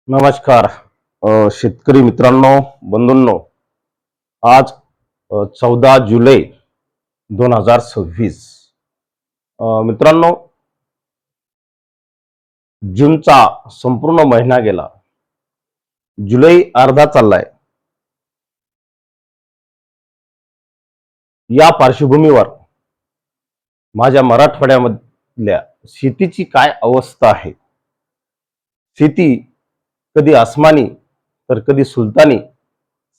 नमस्कार शेतकरी मित्रांनो, बंधूंनो. आज 14 जुलै 2026. मित्रांनो, जूनचा संपूर्ण महिना गेला. जुलै अर्धा चाललाय. या पार्श्वभूमीवर माझ्या मराठवाड्यामधल्या शेतीची काय अवस्था आहे. शेती कधी आसमानी तर कधी सुलतानी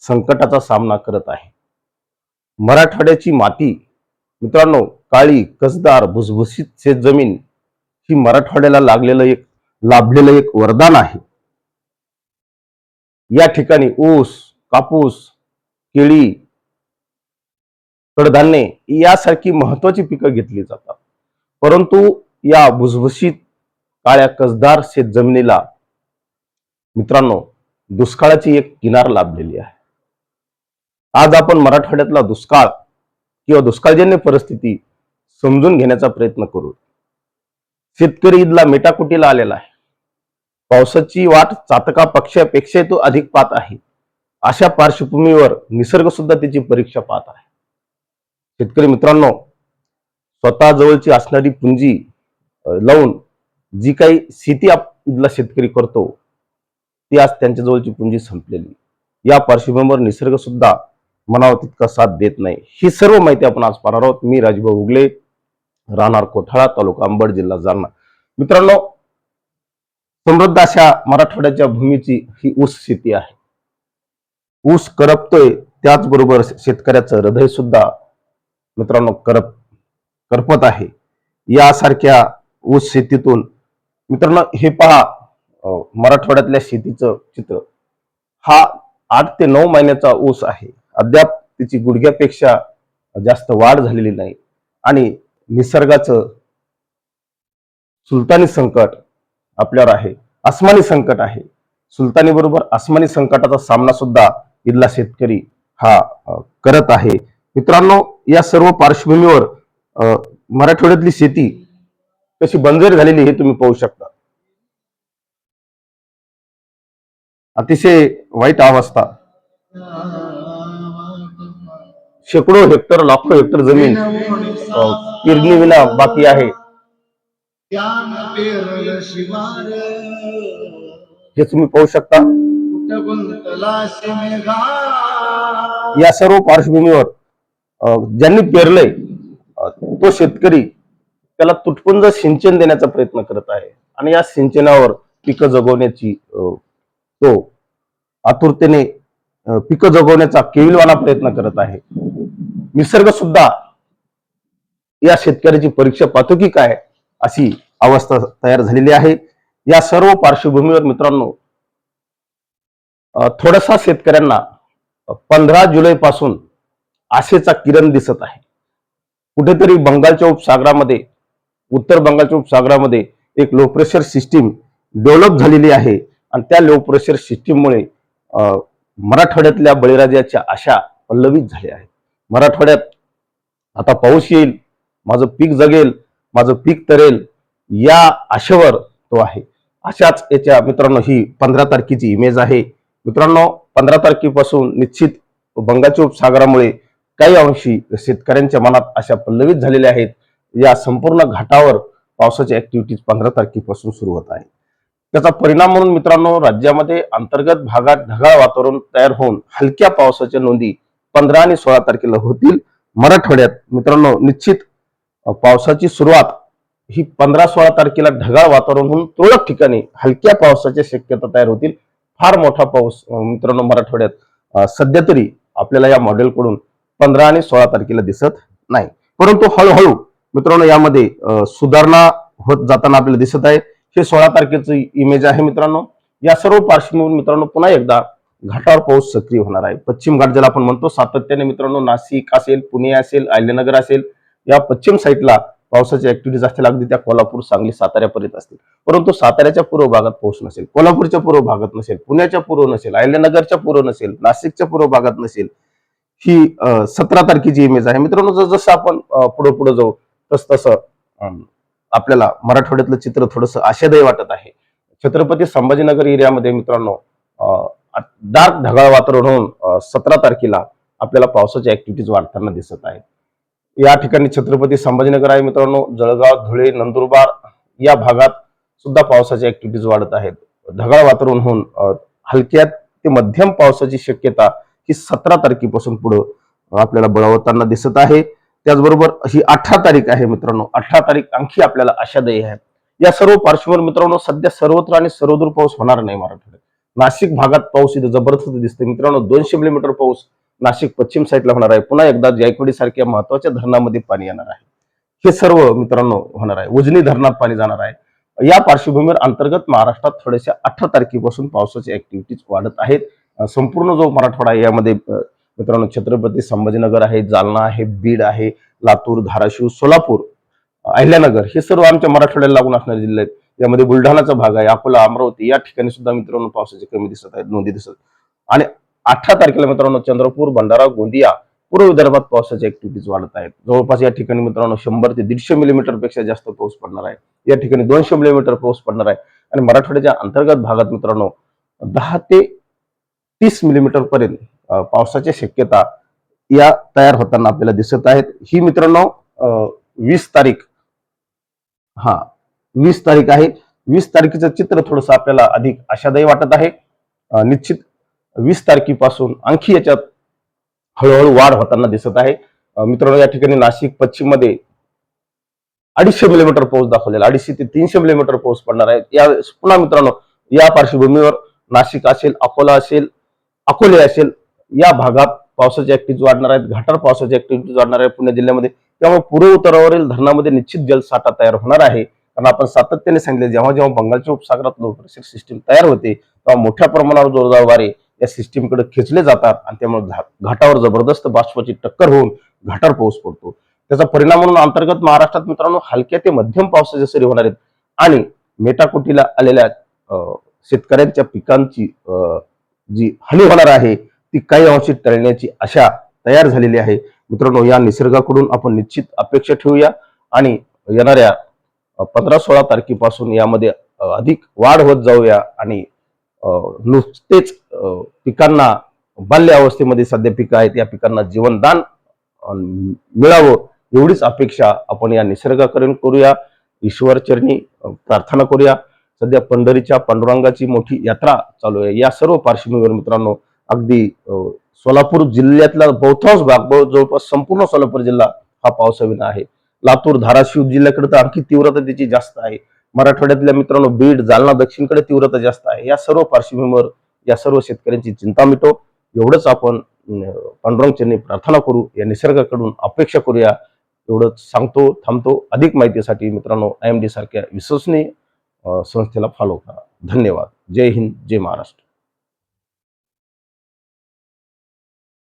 संकटाचा सामना करत आहे. मराठवाड्याची माती मित्रांनो, काळी कसदार भुसभुशीत शेतजमीन ही मराठवाड्याला लाभलेलं एक वरदान आहे. या ठिकाणी ऊस, कापूस, केळी, कडधान्ये यासारखी महत्वाची पिकं घेतली जातात. परंतु या भुसभुशीत काळ्या कसदार शेतजमिनीला मित्रांनो दुष्काळाची एक किनार लाभलेली आहे. आज आपण मराठवाड्यातला दुष्काळ किंवा दुष्काळजन्य परिस्थिती समजून घेण्याचा प्रयत्न करू. शेतकरी ईदला मेटाकुटीला आलेला आहे. पावसाची वाट चातका पक्षापेक्षा तो अधिक पाहत आहे. अशा पार्श्वभूमीवर निसर्ग सुद्धा त्याची परीक्षा पाहत आहे. शेतकरी मित्रांनो, स्वतः जवळची असणारी पुंजी लावून जी काही शेती आपला शेतकरी करतो ती आज त्यांच्या जवळची पुंजी संपलेली. या पार्श्वभूमीवर निसर्ग सुद्धा मनावर तितका साथ देत नाही. ही सर्व माहिती आपण आज पाहणार आहोत. मी राजभाऊ उगले, राहणार कोठाळा, तालुका अंबड, जिल्हा जालना. मित्रांनो, समृद्ध अशा मराठवाड्याच्या भूमीची ही ऊस शेती आहे. ऊस करपतोय, त्याचबरोबर शेतकऱ्याचं हृदय सुद्धा मित्रांनो करपत आहे. यासारख्या ऊस शेतीतून मित्रांनो हे पहा, मराठवाड्यातल्या शेतीचं चित्र. हा 8 ते 9 महिन्याचा ऊस आहे. अद्याप त्याची गुडघ्यापेक्षा जास्त वाढ झालेली नाही. आणि निसर्गाचं सुलतानी संकट आपल्यावर आहे, आसमानी संकट आहे. सुलतानी बरोबर आसमानी संकटाचा सामना सुद्धा इथला शेतकरी हा करत आहे. मित्रांनो, या सर्व पार्श्वभूमीवर मराठवाड्यातली शेती कशी बंजर झालेली हे तुम्ही पाहू शकता. अतिशय वाईट अवस्था. शेकडो हेक्टर, लाखो हेक्टर जमीन पेरणी विना बाकी आहे. हे तुम्ही पाहू शकता. या सर्व पार्श्वभूमीवर ज्यांनी पेरलंय तो शेतकरी त्याला तुटपुंज सिंचन देण्याचा प्रयत्न करत आहे. आणि या सिंचनावर पिकं जगवण्याची तो आतुरतेने पिकं जगवण्याचा केविलवाना प्रयत्न करत आहे. निसर्ग सुद्धा या शेतकऱ्याची परीक्षा पाहतो की काय, अशी अवस्था तयार झालेली आहे. या सर्व पार्श्वभूमीवर मित्रांनो, थोडासा शेतकऱ्यांना 15 जुलै पासून आशेचा किरण दिसत आहे. कुठेतरी बंगालच्या उपसागरामध्ये, उत्तर बंगालच्या उपसागरामध्ये एक लो प्रेशर सिस्टीम डेव्हलप झालेली आहे. आणि त्या लो प्रेशर सिस्टीममुळे मराठवाड्यातल्या बळीराजाच्या आशा पल्लवित झाल्या आहेत. मराठवाड्यात आता पाऊस येईल, माझं पीक जगेल, माझं पीक तरेल, या आशेवर तो आहे. अशाच याच्या मित्रांनो ही 15 तारखेची इमेज आहे. मित्रांनो, 15 तारखेपासून निश्चित बंगालच्या उपसागरामुळे काही अंशी शेतकऱ्यांच्या मनात आशा पल्लवित झालेल्या आहेत. या संपूर्ण घाटावर पावसाची ऍक्टिव्हिटीज 15 तारखेपासून सुरू होत आहे. त्याचा परिणाम म्हणून मित्रांनो, राज्यामध्ये अंतर्गत भागात ढगाळ वातावरण तयार होऊन हलक्या पावसाच्या नोंदी 15 आणि 16 तारखेला होतील. मराठवाड्यात मित्रांनो निश्चित पावसाची सुरुवात ही 15-16 तारखेला ढगाळ वातावरण होऊन तुरळक ठिकाणी हलक्या पावसाच्या शक्यता तयार होतील. फार मोठा पाऊस मित्रांनो मराठवाड्यात सध्या तरी आपल्याला या मॉडेलकडून 15 आणि 16 तारखेला दिसत नाही. परंतु हळूहळू मित्रांनो यामध्ये सुधारणा होत जाताना आपल्याला दिसत आहे. हे 16 तारखेचं इमेज आहे. मित्रांनो, या सर्व पार्श्वभूमीवर मित्रांनो पुन्हा एकदा घाटावर पाऊस सक्रिय होणार आहे. पश्चिम घाट ज्याला आपण म्हणतो, सातत्याने मित्रांनो नाशिक असेल, पुणे असेल, अहिल्यानगर असेल, या पश्चिम साईडला पावसाच्या ऍक्टिव्हिटीज असतील. अगदी त्या कोल्हापूर, सांगली, साताऱ्यापर्यंत असतील. परंतु साताऱ्याच्या पूर्व भागात पाऊस नसेल, कोल्हापूरच्या पूर्व भागात नसेल, पुण्याच्या पूर्व नसेल, अहिल्यानगरच्या पूर्व नसेल, नाशिकच्या पूर्व भागात नसेल. ही 17 तारखेची इमेज आहे. मित्रांनो, जसं आपण पुढे पुढे जाऊ तसं आपल्याला मराठवाड्यातलं चित्र थोडंसं आशादायी वाटत आहे. छत्रपती संभाजीनगर एरियामध्ये मित्रांनो डार्क ढगाळ वातावरण होऊन 17 तारखेला आपल्याला पावसाच्या ऍक्टिव्हिटीज वाढताना दिसत आहेत. या ठिकाणी छत्रपती संभाजीनगर आहे मित्रांनो, जळगाव, धुळे, नंदुरबार या भागात सुद्धा पावसाच्या ऍक्टिव्हिटीज वाढत आहेत. ढगाळ वातावरण होऊन हलक्यात ते मध्यम पावसाची शक्यता ही 17 तारखेपासून पुढे आपल्याला बळावताना दिसत आहे. त्याचबरोबर ही 18 तारीख आहे मित्रांनो, 18 तारीख आणखी आपल्याला आशादायी आहे. या सर्व पार्श्वभूमीवर मित्रांनो सध्या सर्वत्र आणि सर्वदूर पाऊस होणार नाही मराठवाड्यात. नाशिक भागात पाऊस इथे जबरदस्त दिसते मित्रांनो. 200 मिलीमीटर पाऊस नाशिक पश्चिम साईडला होणार आहे. पुन्हा एकदा जायकवाडी सारख्या महत्वाच्या धरणामध्ये पाणी येणार आहे. हे सर्व मित्रांनो होणार आहे. उजनी धरणात पाणी जाणार आहे. या पार्श्वभूमीवर अंतर्गत महाराष्ट्रात थोड्याशा 18 तारखेपासून पावसाची ऍक्टिव्हिटीज वाढत आहेत. संपूर्ण जो मराठवाडा आहे यामध्ये मित्रांनो छत्रपती संभाजीनगर आहे, जालना आहे, बीड आहे, लातूर, धाराशिव, सोलापूर, अहिल्यानगर हे सर्व आमच्या मराठवाड्याला लागून असणारे जिल्हे आहेत. यामध्ये बुलढाणाचा भाग आहे, अकोला, अमरावती या ठिकाणी सुद्धा मित्रांनो पावसाचे कमी दिसत आहेत, नोंदी दिसत. आणि 18 तारखेला मित्रांनो चंद्रपूर, भंडारा, गोंदिया, पूर्व विदर्भात पावसाच्या ऍक्टिव्हिटीज वाढत आहेत. जवळपास या ठिकाणी मित्रांनो 100 ते 150 मिलीमीटर पेक्षा जास्त पाऊस पडणार आहे. या ठिकाणी 200 मिलीमीटर पाऊस पडणार आहे. आणि मराठवाड्याच्या अंतर्गत भागात मित्रांनो 10 ते 30 मिलीमीटर पर्यंत पावसाच्या शक्यता या तयार होताना आपल्याला दिसत आहेत. ही मित्रांनो 20 तारीख 20 तारीख आहे. 20 तारखेचं चित्र थोडस आपल्याला अधिक आशादायी वाटत आहे. निश्चित 20 तारखेपासून आणखी याच्यात हळूहळू वाढ होताना दिसत आहे. मित्रांनो या ठिकाणी नाशिक पश्चिम मध्ये 250 मिलीमीटर पाऊस दाखवलेला, 250 ते 300 मिलीमीटर पाऊस पडणार आहे. या पुन्हा मित्रांनो या पार्श्वभूमीवर नाशिक असेल, अकोला असेल, अकोले असेल या भागात पावसाच्या ऍक्टिव्हिटीज वाढणार आहेत. घाटाळ पावसाच्या ऍक्टिव्हिटीज वाढणार आहे पुणे जिल्ह्यामध्ये. त्यामुळे पूर्व उत्तरावरील धरणामध्ये निश्चित जलसाठा तयार होणार आहे. कारण आपण सातत्याने सांगितले जेव्हा जेव्हा बंगालच्या उपसागरात लो प्रेशर सिस्टीम तयार होते तेव्हा मोठ्या प्रमाणावर जोरदार वारे या सिस्टीमकडे खेचले जातात आणि त्यामुळे घाटावर जबरदस्त बाष्पाची टक्कर होऊन घाटावर पाऊस पडतो. त्याचा परिणाम म्हणून अंतर्गत महाराष्ट्रात मित्रांनो हलक्या ते मध्यम पावसाच्या सरी होणार आहेत. आणि मेटाकुटीला आलेल्या शेतकऱ्यांच्या पिकांची जी हानी होणार आहे ती काही अंशी टळण्याची आशा तयार झालेली आहे. मित्रांनो या निसर्गाकडून आपण निश्चित अपेक्षा ठेवूया आणि येणाऱ्या 15-16 तारखेपासून यामध्ये अधिक वाढ होत जाऊया. आणि नुसतेच पिकांना बाल्य अवस्थेमध्ये सध्या पिकं आहेत या पिकांना जीवनदान मिळावं एवढीच अपेक्षा आपण या निसर्गाकडे करूया. ईश्वरचरणी प्रार्थना करूया. सध्या पंढरीच्या पांडुरंगाची मोठी यात्रा चालू आहे. या सर्व पार्श्वभूमीवर मित्रांनो अगदी सोलापूर जिल्ह्यातला बहुतांश भाग जवळपास संपूर्ण सोलापूर जिल्हा हा पावसाविना आहे. लातूर, धाराशिव जिल्ह्याकडे तर आणखी तीव्रता त्याची जास्त आहे. मराठवाड्यातल्या मित्रांनो बीड, जालना दक्षिणकडे तीव्रता जास्त आहे. या सर्व पार्श्वभूमीवर या सर्व शेतकऱ्यांची चिंता मिटो एवढंच आपण पांडुरंग चरणी प्रार्थना करू, या निसर्गाकडून अपेक्षा करूया एवढंच सांगतो. थांबतो. अधिक माहितीसाठी मित्रांनो IMD सारख्या विश्वसनीय संस्थेला फॉलो करा. धन्यवाद. जय हिंद, जय महाराष्ट्र.